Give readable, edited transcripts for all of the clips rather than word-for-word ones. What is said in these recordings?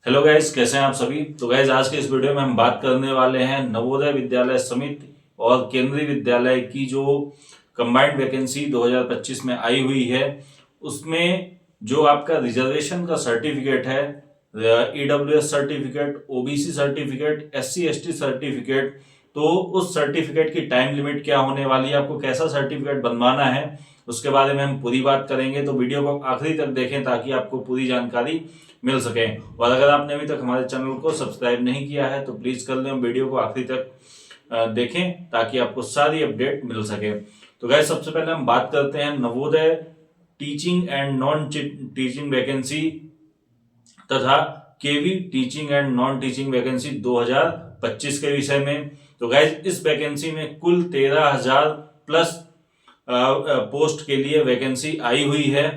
Hello guys, कैसे हैं आप सभी। तो गाइस, आज के इस वीडियो में हम बात करने वाले हैं नवोदय विद्यालय समिति और केंद्रीय विद्यालय की जो कंबाइंड वैकेंसी 2025 में आई हुई है, उसमें जो आपका रिजर्वेशन का सर्टिफिकेट है, EWS certificate, OBC certificate, SC ST certificate, तो उस सर्टिफिकेट की टाइम लिमिट क्या होने वाली है, आपको कैसा सर्टिफिकेट बनवाना है, उसके बारे में हम पूरी बात करेंगे। तो वीडियो को आखिरी तक देखें ताकि आपको पूरी जानकारी मिल सके। और अगर आपने अभी तक हमारे चैनल को सब्सक्राइब नहीं किया है तो प्लीज कर लें, वीडियो को आखिरी तक देखें ताकि आपको सारी अपडेट मिल सके। तो गाइस, सबसे पहले हम बात करते हैं Navodaya teaching and non teaching vacancy तथा KV teaching and non teaching vacancy 2025 के विषय में। तो गाइस, इस वैकेंसी में कुल 13,000 प्लस पोस्ट के लिए वैकेंसी आई हुई है।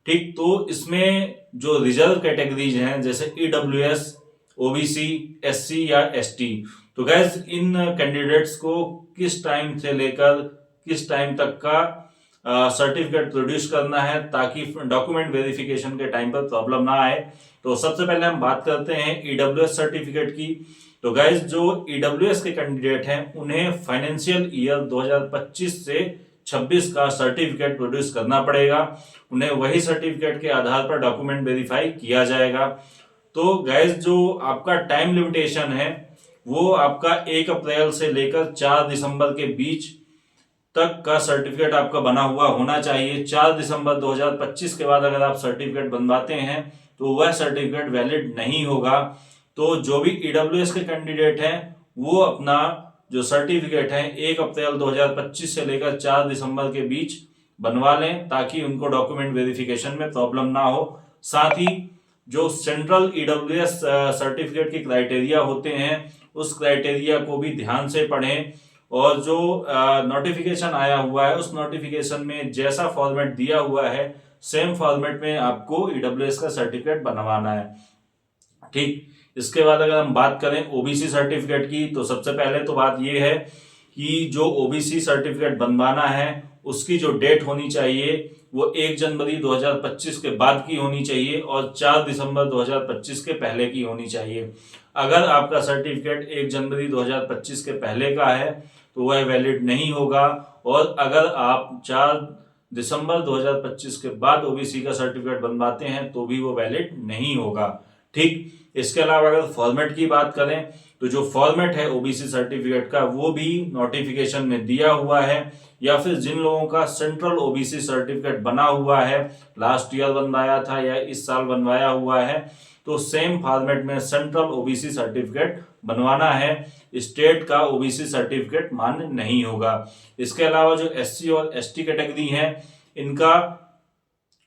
ठीक, तो इसमें जो रिजर्व कैटेगरीज हैं जैसे ईडब्ल्यूएस, ओबीसी, एससी या एसटी, तो गैस इन कैंडिडेट्स को किस टाइम से लेकर किस टाइम तक का सर्टिफिकेट प्रोड्यूस करना है ताकि डॉक्यूमेंट वेरिफिकेशन के टाइम पर प्रॉब्लम ना आए। तो सबसे पहले हम बात करते हैं ईडब्ल्यूएस सर्टिफिकेट की। तो गाइस, जो ईडब्ल्यूएस के कैंडिडेट हैं उन्हें फाइनेंशियल ईयर 2025 से 26 का सर्टिफिकेट प्रोड्यूस करना पड़ेगा। उन्हें वही सर्टिफिकेट के आधार पर डॉक्यूमेंट वेरीफाई किया जाएगा। तो गाइस, जो आपका टाइम लिमिटेशन है वो आपका 1 अप्रैल से लेकर 4 दिसंबर के बीच तक का सर्टिफिकेट आपका बना हुआ होना चाहिए। 4 दिसंबर 2025 के बाद अगर आप सर्टिफिकेट बनवाते हैं तो वह सर्टिफिकेट वैलिड नहीं होगा। तो जो भी ईडब्ल्यूएस के कैंडिडेट हैं वो अपना जो सर्टिफिकेट है 1 अप्रैल 2025 से लेकर 4 दिसंबर के बीच बनवा लें ताकि उनको डॉक्यूमेंट वेरिफिकेशन में प्रॉब्लम ना हो। साथ ही जो सेंट्रल ईडब्ल्यूएस सर्टिफिकेट की क्राइटेरिया होते हैं उस क्राइटेरिया को भी ध्यान से पढ़ें, और जो नोटिफिकेशन आया हुआ है उस नोटिफिकेशन में जैसा फॉर्मेट दिया हुआ है सेम फॉर्मेट में आपको ईडब्ल्यूएस का सर्टिफिकेट बनवाना है। ठीक, इसके बाद अगर हम बात करें ओबीसी सर्टिफिकेट की, तो सबसे पहले तो बात यह है कि जो ओबीसी सर्टिफिकेट बनवाना है उसकी जो डेट होनी चाहिए वो 1 जनवरी 2025 के बाद की होनी चाहिए और 4 दिसंबर 2025 के पहले की होनी चाहिए। अगर आपका सर्टिफिकेट 1 जनवरी 2025 के पहले का है तो वह वैलिड नहीं होगा, और अगर आप 4 दिसंबर 2025 के बाद ओबीसी का सर्टिफिकेट बनवाते हैं तो भी वो वैलिड नहीं होगा। ठीक, इसके अलावा अगर फॉर्मेट की बात करें तो जो फॉर्मेट है ओबीसी सर्टिफिकेट का वो भी नोटिफिकेशन में दिया हुआ है, या फिर जिन लोगों का सेंट्रल ओबीसी सर्टिफिकेट बना हुआ है, लास्ट ईयर बनवाया था या इस साल बनवाया हुआ है, तो सेम फॉर्मेट में सेंट्रल ओबीसी सर्टिफिकेट बनवाना है। स्टेट का ओबीसी सर्टिफिकेट मान्य नहीं होगा। इसके अलावा जो एससी और एसटी कैटेगरी है इनका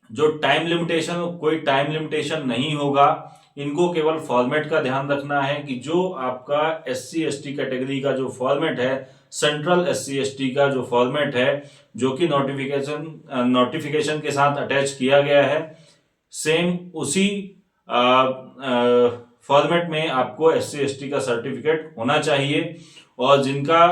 जो टाइम लिमिटेशन, कोई टाइम लिमिटेशन नहीं होगा। इनको केवल फॉर्मेट का ध्यान रखना है कि जो आपका एससी एसटी कैटेगरी का जो फॉर्मेट है, सेंट्रल एससी एसटी का जो फॉर्मेट है जो कि नोटिफिकेशन के साथ अटैच किया गया है, सेम उसी फॉर्मेट में आपको एससी एसटी का सर्टिफिकेट होना चाहिए। और जिनका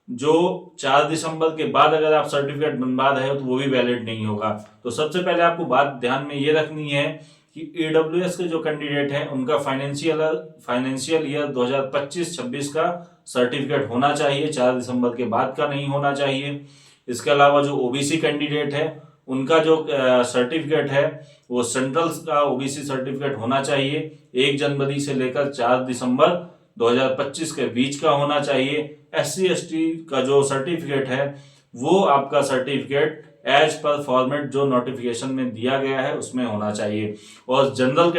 जो 4 दिसंबर के बाद अगर आप सर्टिफिकेट बनवा रहे हो तो वो भी वैलिड नहीं होगा। तो सबसे पहले आपको बात ध्यान में ये रखनी है कि ईडब्ल्यूएस के जो कैंडिडेट हैं उनका फाइनेंशियल ईयर 2025-26 का सर्टिफिकेट होना चाहिए, 4 दिसंबर के बाद का नहीं होना चाहिए। इसके अलावा जो ओबीसी कैंडिडेट है उनका जो सर्टिफिकेट है वो सेंट्रल का ओबीसी सर्टिफिकेट होना चाहिए, 1 जनवरी से लेकर 4 दिसंबर 2025 के बीच का होना चाहिए। एससी एसटी का जो सर्टिफिकेट है वो आपका सर्टिफिकेट एज पर फॉर्मेट जो नोटिफिकेशन में दिया गया है उसमें होना चाहिए। और जनरल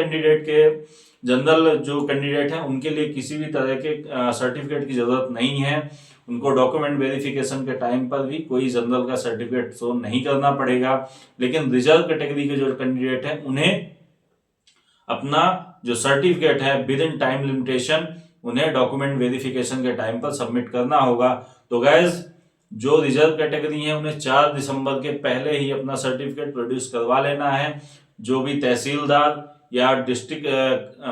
जो कैंडिडेट हैं उनके लिए किसी भी तरह के सर्टिफिकेट की जरूरत नहीं है। उनको डॉक्यूमेंट वेरिफिकेशन के टाइम पर भी कोई जनरल का सर्टिफिकेट शो नहीं करना पड़ेगा। लेकिन रिजर्व कैटेगरी के जो कैंडिडेट हैं उन्हें अपना जो सर्टिफिकेट है विद इन टाइम लिमिटेशन उन्हें डॉक्यूमेंट वेरिफिकेशन के टाइम पर सबमिट करना होगा। तो गाइज, जो रिजर्व कैटेगरी है उन्हें 4 दिसंबर के पहले ही अपना सर्टिफिकेट प्रोड्यूस करवा लेना है। जो भी तहसीलदार या डिस्ट्रिक्ट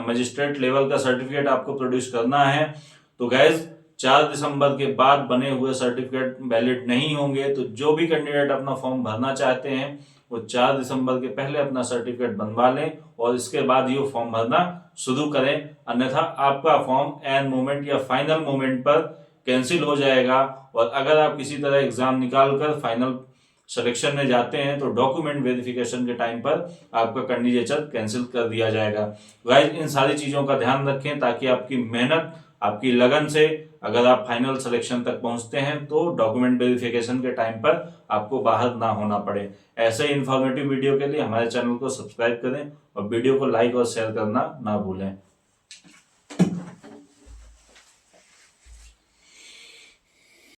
मजिस्ट्रेट लेवल का सर्टिफिकेट आपको प्रोड्यूस करना है, तो गाइज 4 दिसंबर के बाद बने हुए सर्टिफिकेट वैलिड नहीं होंगे। तो जो भी कैंडिडेट अपना फॉर्म भरना चाहते हैं वो 4 दिसंबर के पहले अपना सर्टिफिकेट बनवा लें और इसके बाद ये फॉर्म भरना शुरू करें, अन्यथा आपका फॉर्म एंड मोमेंट या फाइनल मोमेंट पर कैंसिल हो जाएगा। और अगर आप किसी तरह एग्जाम निकाल कर फाइनल सिलेक्शन में जाते हैं तो डॉक्यूमेंट वेरिफिकेशन के टाइम पर आपका कैंडिडेचर कैंसिल कर दिया जाएगा। गाइस, इन सारी चीजों का ध्यान रखें ताकि आपकी मेहनत, आपकी लगन से अगर आप फाइनल सिलेक्शन तक पहुंचते हैं तो डॉक्यूमेंट वेरिफिकेशन के टाइम पर आपको बाहर ना होना पड़े। ऐसे इंफॉर्मेटिव वीडियो के लिए हमारे चैनल को सब्सक्राइब करें और वीडियो को लाइक और शेयर करना ना भूलें।